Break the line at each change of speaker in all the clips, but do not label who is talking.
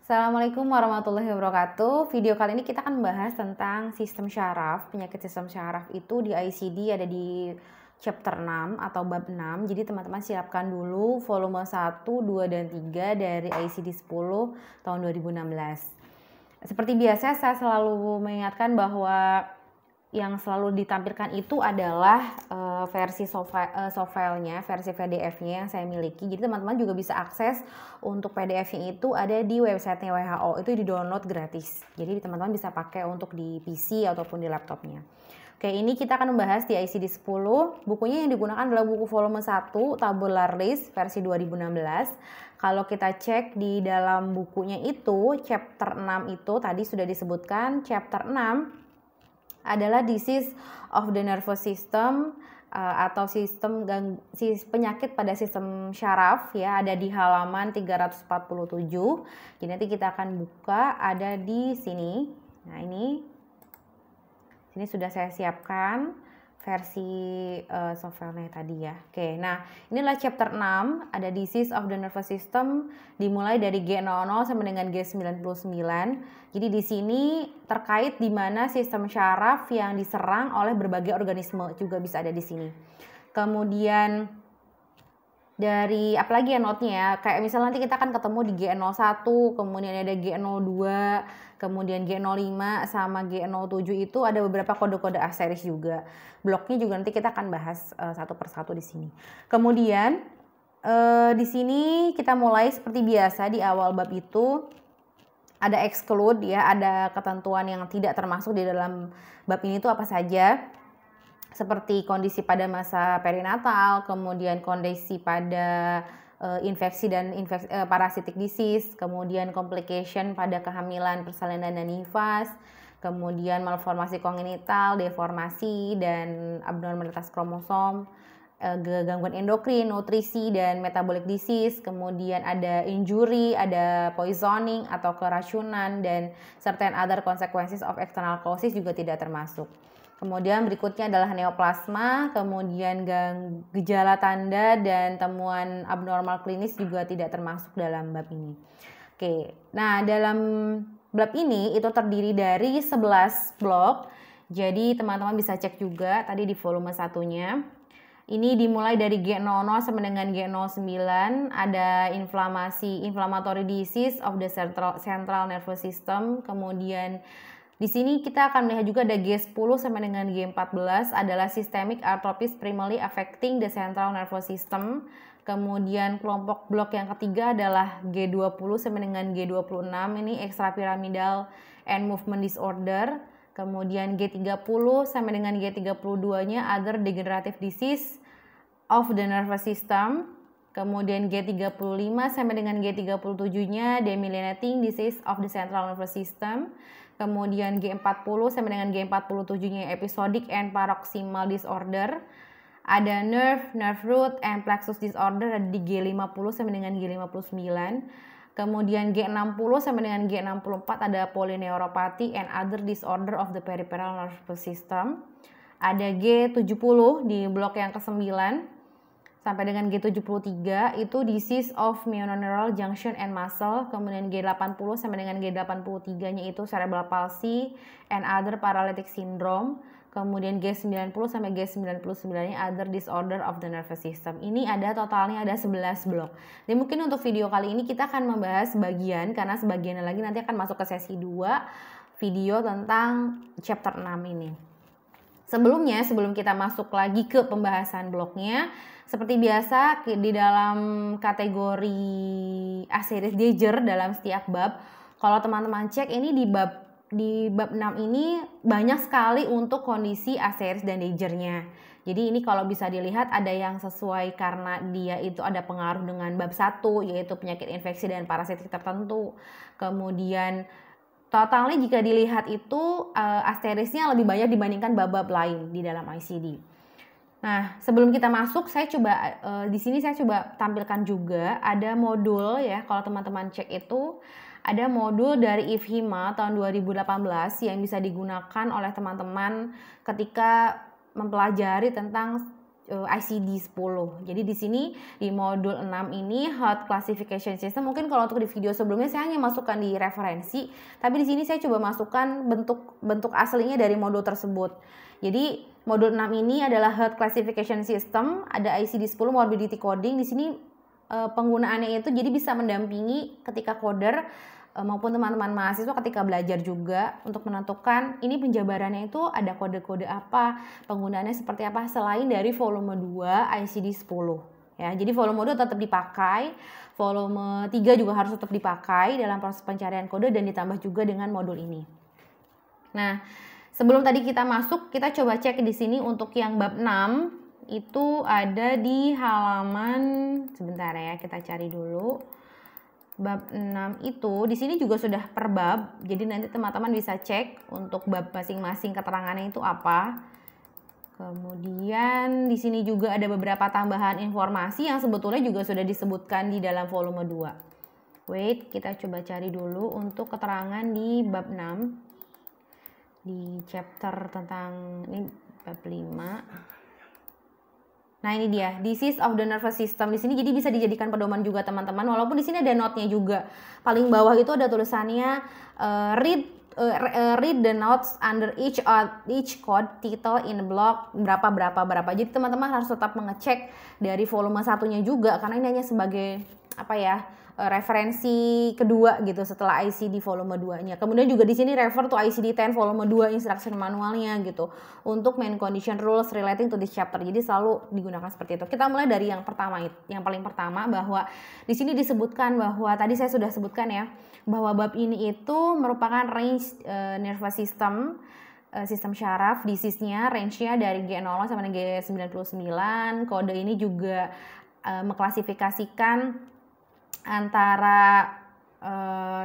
Assalamualaikum warahmatullahi wabarakatuh. Video kali ini kita akan membahas tentang sistem syaraf. Penyakit sistem syaraf itu di ICD ada di chapter 6 atau bab 6. Jadi teman-teman siapkan dulu volume 1, 2, dan 3 dari ICD 10 tahun 2016. Seperti biasa saya selalu mengingatkan bahwa yang selalu ditampilkan itu adalah versi softfile-nya, versi PDF-nya yang saya miliki. Jadi teman-teman juga bisa akses untuk PDF-nya itu ada di website-nya WHO. Itu di-download gratis. Jadi teman-teman bisa pakai untuk di PC ataupun di laptopnya. Oke, ini kita akan membahas di ICD 10. Bukunya yang digunakan adalah buku volume 1 Tabular List versi 2016. Kalau kita cek di dalam bukunya itu, chapter 6 itu tadi sudah disebutkan, chapter 6 adalah disease of the nervous system atau penyakit pada sistem syaraf ya, ada di halaman 347. Jadi nanti kita akan buka, ada di sini. Nah, sini sudah saya siapkan versi software-nya tadi ya. Oke, nah inilah chapter 6, ada disease of the nervous system, dimulai dari G00 sampai dengan G99. Jadi di sini terkait di mana sistem syaraf yang diserang oleh berbagai organisme juga bisa ada di sini. Kemudian dari apalagi ya note-nya ya, kayak misalnya nanti kita akan ketemu di G01, kemudian ada G02, kemudian G05 sama G07 itu ada beberapa kode-kode asteris juga. Bloknya juga nanti kita akan bahas satu persatu di sini. Kemudian di sini kita mulai seperti biasa di awal bab itu ada exclude ya, ada ketentuan yang tidak termasuk di dalam bab ini itu apa saja. Seperti kondisi pada masa perinatal, kemudian kondisi pada infeksi dan parasitic disease, kemudian complication pada kehamilan, persalinan dan nifas, kemudian malformasi kongenital, deformasi dan abnormalitas kromosom, gangguan endokrin, nutrisi dan metabolic disease, kemudian ada injury, ada poisoning atau keracunan, dan certain other consequences of external causes juga tidak termasuk. Kemudian berikutnya adalah neoplasma, kemudian gejala tanda dan temuan abnormal klinis juga tidak termasuk dalam bab ini. Oke, nah dalam bab ini itu terdiri dari 11 blok. Jadi teman-teman bisa cek juga tadi di volume 1-nya. Ini dimulai dari G00 sampai dengan G09, ada inflammatory disease of the central nervous system, kemudian di sini kita akan melihat juga ada G10 sampai dengan G14 adalah systemic arthropathy primarily affecting the central nervous system. Kemudian kelompok blok yang ketiga adalah G20 sampai dengan G26, ini extrapyramidal and movement disorder. Kemudian G30 sampai dengan G32-nya other degenerative disease of the nervous system. Kemudian G35 sampai dengan G37-nya demyelinating disease of the central nervous system. Kemudian G40 sampai dengan G47-nya episodic and paroxysmal disorder. Ada nerve root and plexus disorder ada di G50 sampai dengan G59. Kemudian G60 sampai dengan G64 ada polyneuropathy and other disorder of the peripheral nervous system. Ada G70 di blok yang ke-9 sampai dengan G73 itu disease of myenoneural junction and muscle. Kemudian G80 sampai dengan G83-nya itu cerebral palsy and other paralytic syndrome. Kemudian G90 sampai G99-nya other disorder of the nervous system. Ini ada totalnya ada 11 blok. Dan mungkin untuk video kali ini kita akan membahas sebagian, karena sebagian lagi nanti akan masuk ke sesi 2 video tentang chapter 6 ini. Sebelum kita masuk lagi ke pembahasan bloknya, seperti biasa di dalam kategori asteris Dejer dalam setiap bab, kalau teman-teman cek ini di bab 6 ini banyak sekali untuk kondisi asteris dan Dejernya. Jadi ini kalau bisa dilihat ada yang sesuai karena dia itu ada pengaruh dengan bab 1 yaitu penyakit infeksi dan parasitik tertentu. Kemudian totalnya jika dilihat itu asterisnya lebih banyak dibandingkan bab-bab lain di dalam ICD. Nah, sebelum kita masuk, di sini saya coba tampilkan juga ada modul ya. Kalau teman-teman cek itu ada modul dari IFHIMA tahun 2018 yang bisa digunakan oleh teman-teman ketika mempelajari tentang ICD-10. Jadi di sini di modul 6 ini Health Classification System, mungkin kalau untuk di video sebelumnya saya hanya masukkan di referensi, tapi di sini saya coba masukkan bentuk aslinya dari modul tersebut. Jadi modul 6 ini adalah Health Classification System, ada ICD-10 morbidity coding. Di sini penggunaannya itu jadi bisa mendampingi ketika coder maupun teman-teman mahasiswa ketika belajar juga untuk menentukan ini penjabarannya itu ada kode-kode apa, penggunaannya seperti apa selain dari volume 2 ICD-10 ya. Jadi volume 2 tetap dipakai, volume 3 juga harus tetap dipakai dalam proses pencarian kode dan ditambah juga dengan modul ini. Nah, sebelum tadi kita masuk, kita coba cek di sini untuk yang bab 6 itu ada di halaman, sebentar ya, kita cari dulu. Bab 6 itu di sini juga sudah per bab, jadi nanti teman-teman bisa cek untuk bab masing-masing keterangannya itu apa. Kemudian di sini juga ada beberapa tambahan informasi yang sebetulnya juga sudah disebutkan di dalam volume 2. Wait, kita coba cari dulu untuk keterangan di bab 6. Di chapter tentang ini bab 5. Nah, ini dia, disease of the nervous system. Di sini jadi bisa dijadikan pedoman juga teman-teman. Walaupun di sini ada note-nya juga. Paling bawah itu ada tulisannya read the notes under each code title in block berapa. Jadi teman-teman harus tetap mengecek dari volume 1-nya juga karena ini hanya sebagai referensi kedua gitu setelah ICD volume 2-nya. Kemudian juga di sini refer to ICD-10 volume 2 instruction manualnya gitu untuk main condition rules relating to this chapter. Jadi selalu digunakan seperti itu. Kita mulai dari yang pertama, yang paling pertama, bahwa di sini disebutkan bahwa tadi saya sudah sebutkan ya bahwa bab ini itu merupakan range nervous system, sistem syaraf, disease-nya range-nya dari G0 sampai G99. Kode ini juga mengklasifikasikan antara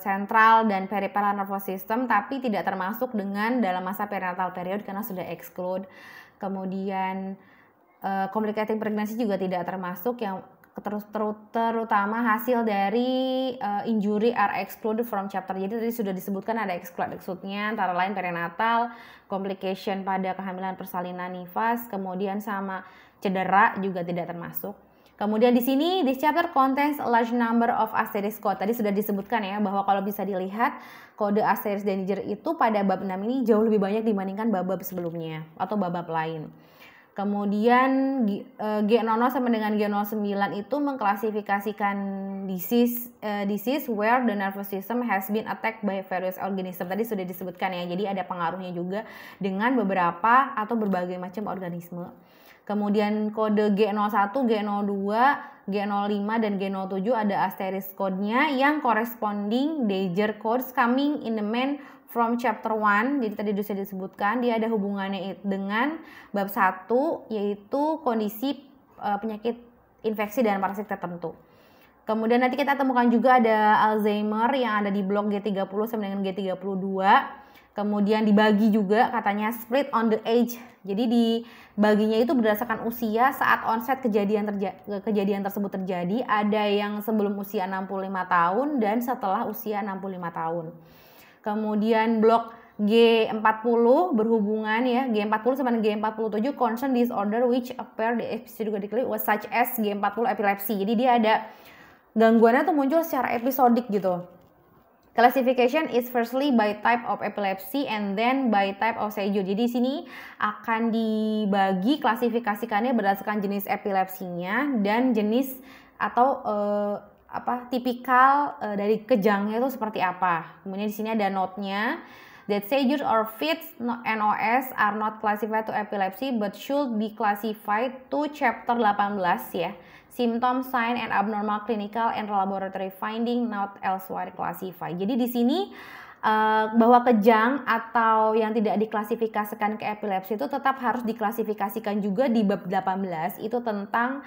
sentral dan peripheral nervous system, tapi tidak termasuk dengan dalam masa perinatal period karena sudah exclude. Kemudian complicating pregnancy juga tidak termasuk, yang terutama hasil dari injury are excluded from chapter. Jadi tadi sudah disebutkan ada exclude-nya antara lain perinatal, complication pada kehamilan persalinan nifas, kemudian sama cedera juga tidak termasuk. Kemudian di sini this chapter contains a large number of asterisk code. Tadi sudah disebutkan ya bahwa kalau bisa dilihat kode asterisk danger itu pada bab 6 ini jauh lebih banyak dibandingkan bab-bab sebelumnya atau bab-bab lain. Kemudian G00 sama dengan G09 itu mengklasifikasikan disease where the nervous system has been attacked by various organism. Tadi sudah disebutkan ya. Jadi ada pengaruhnya juga dengan beberapa atau berbagai macam organisme. Kemudian kode G01, G02, G05, dan G07 ada asterisk code-nya yang corresponding danger codes coming in the main from chapter 1. Jadi tadi sudah disebutkan dia ada hubungannya dengan bab 1 yaitu kondisi penyakit infeksi dan parasit tertentu. Kemudian nanti kita temukan juga ada Alzheimer yang ada di blok G30 sampai dengan G32. Kemudian dibagi juga katanya split on the age. Jadi dibaginya itu berdasarkan usia saat onset kejadian tersebut terjadi. Ada yang sebelum usia 65 tahun dan setelah usia 65 tahun. Kemudian blok G40 berhubungan ya, G40 sama G47 concern disorder which appear episodically such as G40 epilepsy. Jadi dia ada gangguannya tuh muncul secara episodik gitu. Classification is firstly by type of epilepsy and then by type of seizure. Jadi di sini akan dibagi klasifikasikannya berdasarkan jenis epilepsinya dan jenis atau tipikal dari kejangnya itu seperti apa. Kemudian di sini ada note-nya that seizures or fits NOS are not classified to epilepsy but should be classified to chapter 18 ya. Symptom, sign, and abnormal clinical and laboratory finding not elsewhere classified. Jadi di sini bahwa kejang atau yang tidak diklasifikasikan ke epilepsi itu tetap harus diklasifikasikan juga di bab 18 itu tentang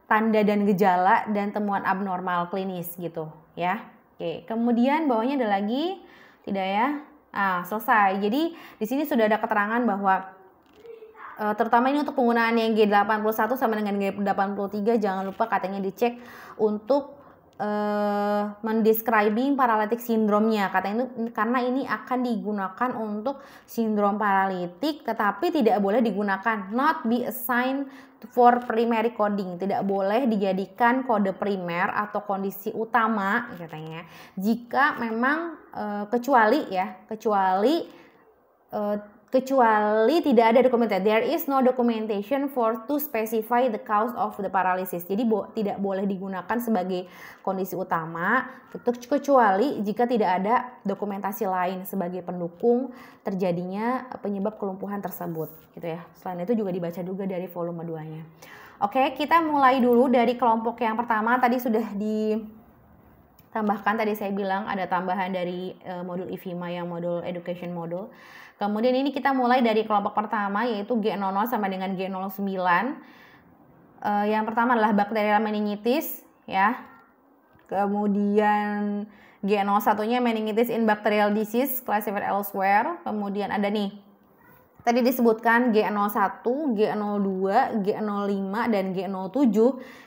tanda dan gejala dan temuan abnormal klinis gitu ya. Oke, kemudian bawahnya ada lagi tidak ya? Selesai. Jadi di sini sudah ada keterangan bahwa terutama ini untuk penggunaan yang G81 sama dengan G83 jangan lupa katanya dicek untuk mendescribing paralytic syndrome-nya. Karena ini akan digunakan untuk sindrom paralitik, tetapi tidak boleh digunakan not be assigned for primary coding, tidak boleh dijadikan kode primer atau kondisi utama katanya. Jika memang kecuali tidak ada dokumentasi, there is no documentation for to specify the cause of the paralysis. Jadi tidak boleh digunakan sebagai kondisi utama, kecuali jika tidak ada dokumentasi lain sebagai pendukung terjadinya penyebab kelumpuhan tersebut, gitu ya. Selain itu juga dibaca juga dari volume 2-nya. Oke, kita mulai dulu dari kelompok yang pertama. Tadi sudah ditambahkan, tadi saya bilang ada tambahan dari modul IFIMA yang modul education modul. Kemudian ini kita mulai dari kelompok pertama, yaitu G00 sama dengan G09. Yang pertama adalah bacterial meningitis, ya. Kemudian G01-nya meningitis in bacterial disease classified elsewhere. Kemudian ada nih, tadi disebutkan G01, G02, G05, dan G07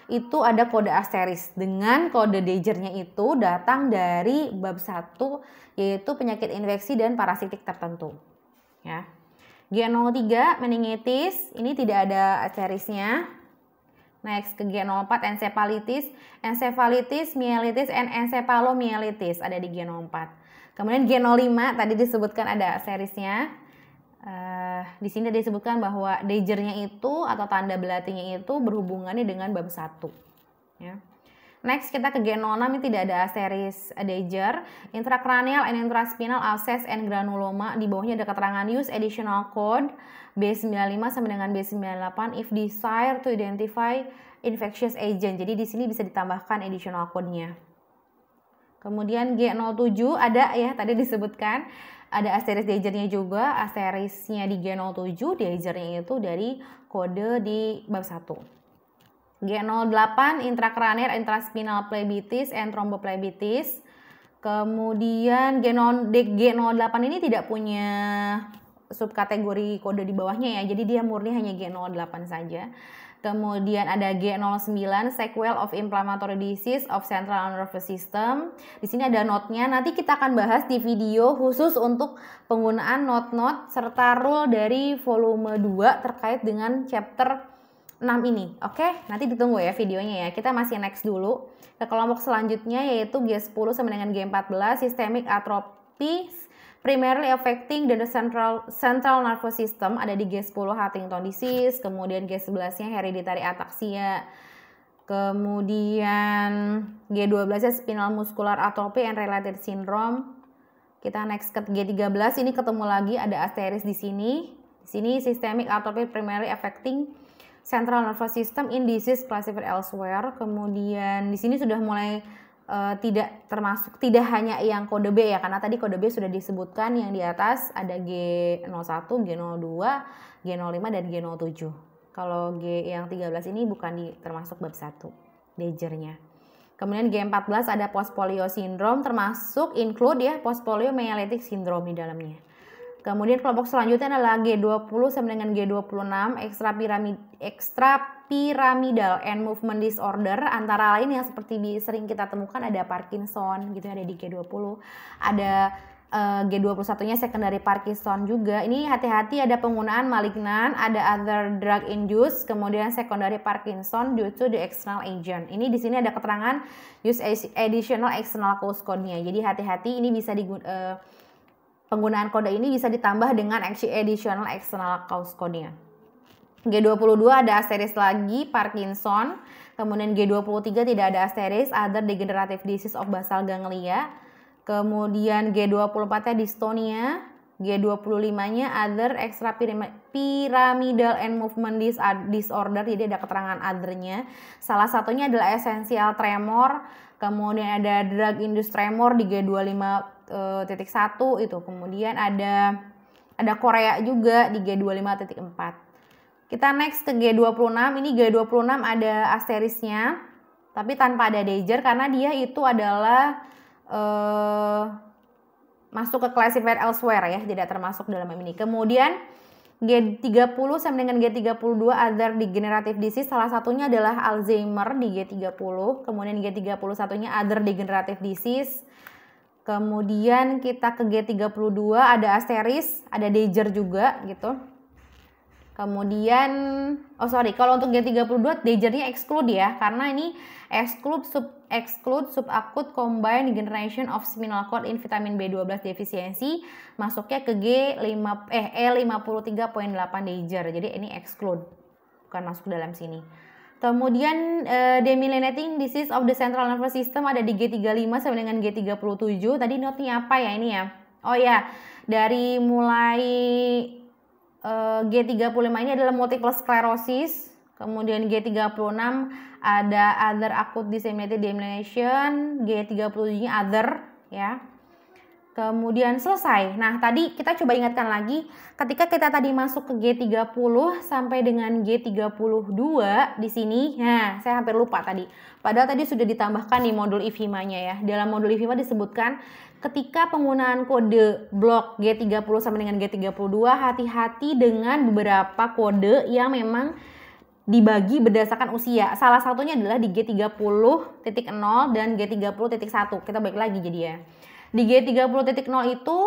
itu ada kode asteris dengan kode Deiger-nya itu datang dari bab 1, yaitu penyakit infeksi dan parasitik tertentu. Ya. G03 meningitis, ini tidak ada asterisnya. Next ke G04 encephalitis, myelitis, and encephalomyelitis ada di G04. Kemudian G05 tadi disebutkan ada asterisnya. Di sini disebutkan bahwa Deiger-nya itu atau tanda belatinya itu berhubungannya dengan bab 1. Ya. Next kita ke G06, ini tidak ada asteris Deiger. Intracranial and intraspinal abscess and granuloma, di bawahnya ada keterangan use additional code B95 sama dengan B98 if desire to identify infectious agent. Jadi di sini bisa ditambahkan additional code-nya. Kemudian G07 ada ya, tadi disebutkan ada asteris Deiger-nya juga. Asterisnya di G07, Deiger-nya itu dari kode di bab 1. G08 intracranial intraspinal phlebitis and thrombophlebosis. Kemudian G08 ini tidak punya subkategori kode di bawahnya ya, jadi dia murni hanya G08 saja. Kemudian ada G09 sequel of inflammatory disease of central nervous system. Di sini ada note-nya. Nanti kita akan bahas di video khusus untuk penggunaan note-note serta rule dari volume 2 terkait dengan chapter 6 ini. Oke, nanti ditunggu ya videonya ya. Kita masih next dulu ke kelompok selanjutnya, yaitu G10 sama dengan G14 systemic atrophy primarily affecting the central nervous system, ada di G10 Huntington disease. Kemudian G11 nya hereditary ataxia. Kemudian G12 nya spinal muscular atrophy and related syndrome. Kita next ke G13, ini ketemu lagi ada asteris di sini. Di sini systemic atrophy primarily affecting central nervous system in disease classified elsewhere. Kemudian di sini sudah mulai tidak hanya yang kode B ya, karena tadi kode B sudah disebutkan yang di atas ada G01, G02, G05 dan G07. Kalau G yang 13 ini bukan termasuk bab 1 Deiger-nya. Kemudian G14 ada postpolio syndrome, termasuk include ya postpolio myelitic syndrome di dalamnya. Kemudian kelompok selanjutnya adalah G20 sama dengan G26 extrapyramidal and movement disorder, antara lain yang seperti sering kita temukan ada Parkinson gitu, ada di G20. Ada G21-nya secondary Parkinson juga. Ini hati-hati, ada penggunaan malignan, ada other drug induced, kemudian secondary Parkinson due to the external agent. Ini di sini ada keterangan use additional external cause code-nya. Jadi hati-hati, ini bisa penggunaan kode ini bisa ditambah dengan additional external cause code-nya. G22 ada asteris lagi Parkinson. Kemudian G23 tidak ada asteris other degenerative disease of basal ganglia. Kemudian G24-nya dystonia. G25-nya other extrapyramidal and movement disorder. Jadi ada keterangan other-nya. Salah satunya adalah essential tremor. Kemudian ada drug induced tremor di G25.1 itu. Kemudian ada Korea juga di G25.4. Kita next ke G26. Ini G26 ada asterisnya, tapi tanpa ada Deiger karena dia itu adalah masuk ke classified elsewhere ya, tidak termasuk dalam ini. Kemudian G30 sama dengan G32 other degenerative disease, salah satunya adalah Alzheimer di G30, kemudian G31-nya other degenerative disease. Kemudian kita ke G32 ada Asteris, ada Dejer juga gitu. Kemudian, kalau untuk G32 Dejernya exclude ya, karena ini exclude subacute combined degeneration of spinal cord in vitamin B12 deficiency, masuknya ke E53.8 Dejer. Jadi ini exclude, bukan masuk dalam sini. Kemudian demyelinating disease of the central nervous system ada di G35 sama dengan G37. Tadi note-nya apa ya ini ya? Oh ya, dari mulai G35 ini adalah multiple sclerosis, kemudian G36 ada other acute disseminated demyelination, G37-nya other ya. Kemudian selesai. Nah, tadi kita coba ingatkan lagi, ketika kita tadi masuk ke G30 sampai dengan G32 di sini, nah saya hampir lupa tadi. Padahal tadi sudah ditambahkan di modul IFHIMA-nya ya. Dalam modul IFHIMA disebutkan ketika penggunaan kode blok G30 sampai dengan G32, hati-hati dengan beberapa kode yang memang dibagi berdasarkan usia. Salah satunya adalah di G30.0 dan G30.1. Kita balik lagi jadi ya. Di G30.0 itu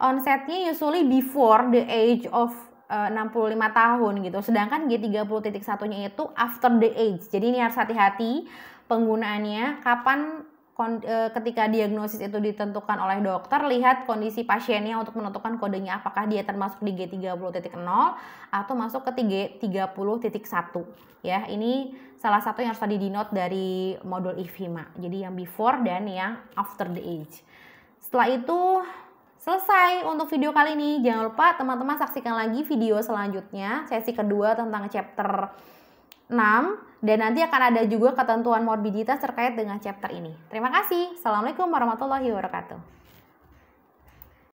onsetnya usually before the age of 65 tahun gitu. Sedangkan G30.1-nya itu after the age. Jadi ini harus hati-hati penggunaannya. Kapan ketika diagnosis itu ditentukan oleh dokter, lihat kondisi pasiennya untuk menentukan kodenya apakah dia termasuk di G30.0 atau masuk ke G30.1 ya. Ini salah satu yang harus tadi di note dari modul IFHIMA. Jadi yang before dan yang after the age. Setelah itu selesai untuk video kali ini. Jangan lupa teman-teman saksikan lagi video selanjutnya, sesi kedua tentang chapter 6, dan nanti akan ada juga ketentuan morbiditas terkait dengan chapter ini. Terima kasih. Assalamualaikum warahmatullahi wabarakatuh.